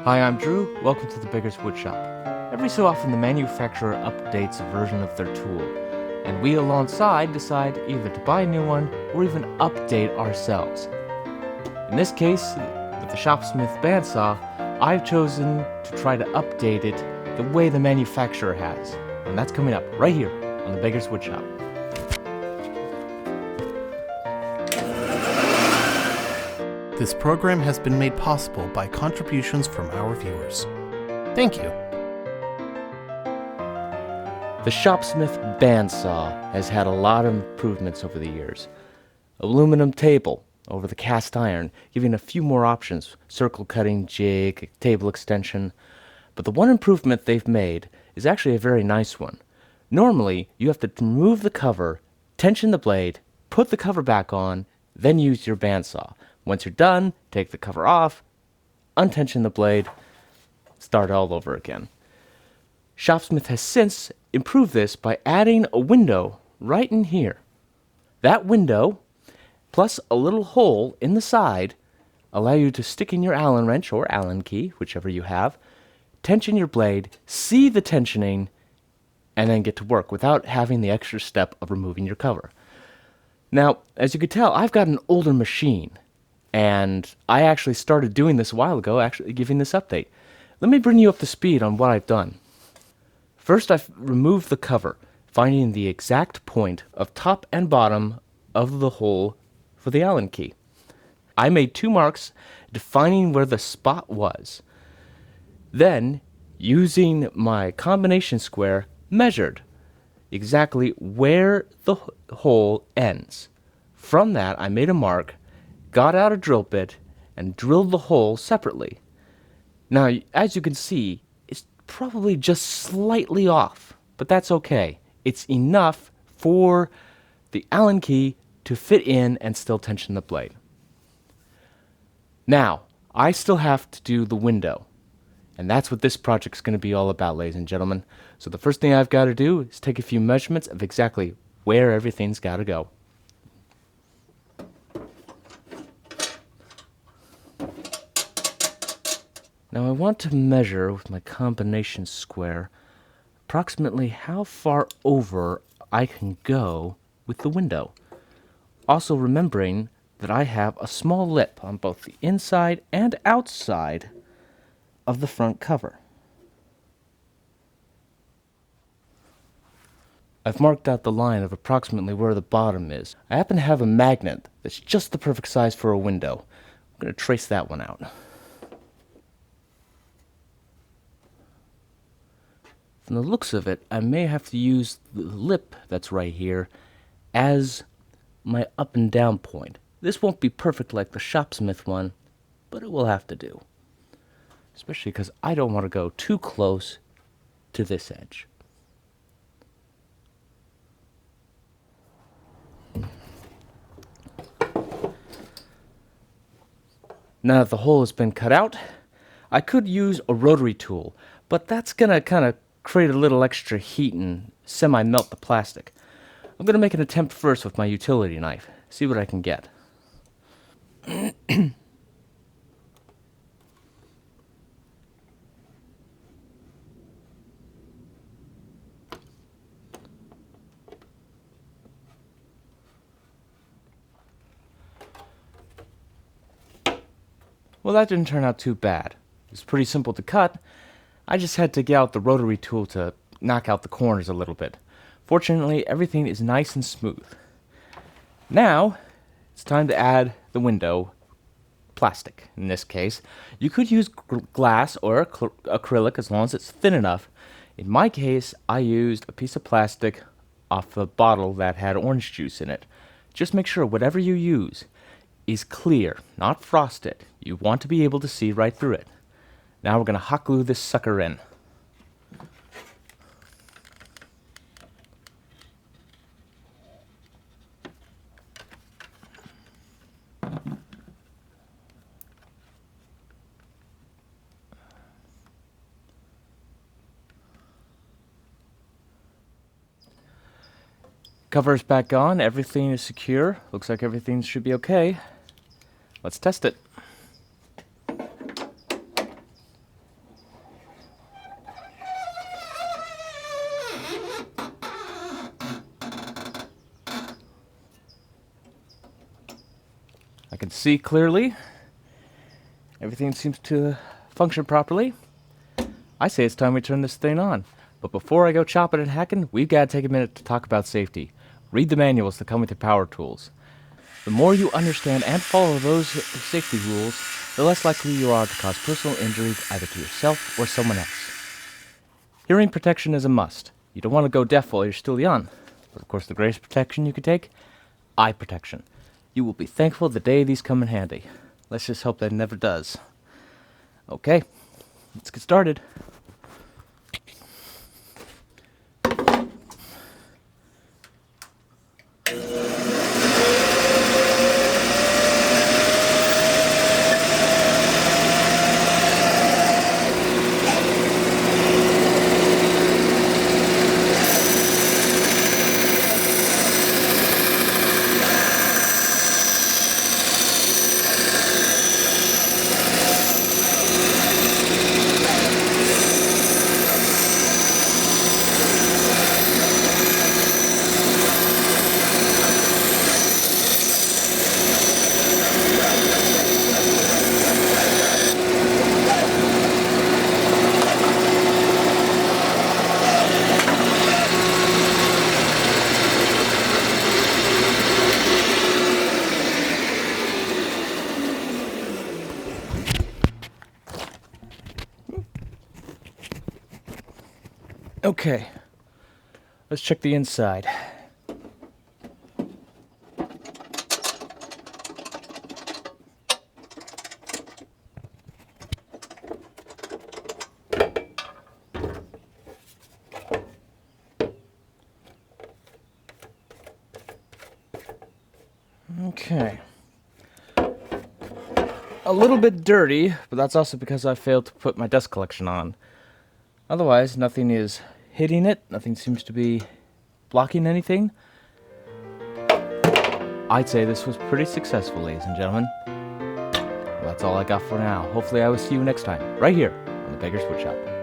Hi, I'm Drew. Welcome to the Beggars Woodshop. Every so often, the manufacturer updates a version of their tool, and we alongside decide either to buy a new one or even update ourselves. In this case, with the Shopsmith Bandsaw, I've chosen to try to update it the way the manufacturer has, and that's coming up right here on the Beggars Woodshop. This program has been made possible by contributions from our viewers. Thank you. The Shopsmith Bandsaw has had a lot of improvements over the years. Aluminum table over the cast iron, giving a few more options, circle cutting, jig, table extension. But the one improvement they've made is actually a very nice one. Normally, you have to remove the cover, tension the blade, put the cover back on, then use your bandsaw. Once you're done, take the cover off, untension the blade, start all over again. Shopsmith has since improved this by adding a window right in here. That window, plus a little hole in the side, allow you to stick in your Allen wrench or Allen key, whichever you have, tension your blade, see the tensioning, and then get to work without having the extra step of removing your cover. Now, as you can tell, I've got an older machine, and I actually started doing this a while ago, actually giving this update. Let me bring you up to speed on what I've done. First, I've removed the cover, finding the exact point of top and bottom of the hole for the Allen key. I made 2 marks defining where the spot was. Then, using my combination square, measured exactly where the hole ends. From that, I made a mark, got out a drill bit, and drilled the hole separately. Now, as you can see, it's probably just slightly off, but that's okay. It's enough for the Allen key to fit in and still tension the blade. Now, I still have to do the window, and that's what this project's going to be all about, ladies and gentlemen. So the first thing I've got to do is take a few measurements of exactly where everything's got to go. Now I want to measure with my combination square approximately how far over I can go with the window. Also remembering that I have a small lip on both the inside and outside of the front cover. I've marked out the line of approximately where the bottom is. I happen to have a magnet that's just the perfect size for a window. I'm going to trace that one out. From the looks of it, I may have to use the lip that's right here as my up and down point. This won't be perfect like the Shopsmith one, but it will have to do. Especially because I don't want to go too close to this edge. Now that the hole has been cut out, I could use a rotary tool, but that's going to kind of create a little extra heat and semi-melt the plastic. I'm going to make an attempt first with my utility knife, see what I can get. Well, that didn't turn out too bad. It's pretty simple to cut. I just had to get out the rotary tool to knock out the corners a little bit. Fortunately, everything is nice and smooth. Now, it's time to add the window plastic, in this case. You could use glass or acrylic as long as it's thin enough. In my case, I used a piece of plastic off a bottle that had orange juice in it. Just make sure whatever you use is clear, not frosted. You want to be able to see right through it. Now we're going to hot glue this sucker in. Cover's back on, everything is secure. Looks like everything should be okay. Let's test it. see clearly. Everything seems to function properly. I say it's time we turn this thing on. But before I go chopping and hacking, we've got to take a minute to talk about safety. Read the manuals that come with your power tools. The more you understand and follow those safety rules, the less likely you are to cause personal injury either to yourself or someone else. Hearing protection is a must. You don't want to go deaf while you're still young. But of course, the greatest protection you could take, eye protection. You will be thankful the day these come in handy. Let's just hope that it never does. Okay, let's get started. Okay, let's check the inside. Okay. A little bit dirty, but that's also because I failed to put my dust collection on. Otherwise, nothing is hitting it. Nothing seems to be blocking anything. I'd say this was pretty successful, ladies and gentlemen. Well, that's all I got for now. Hopefully I will see you next time, right here on the Beggars Woodshop.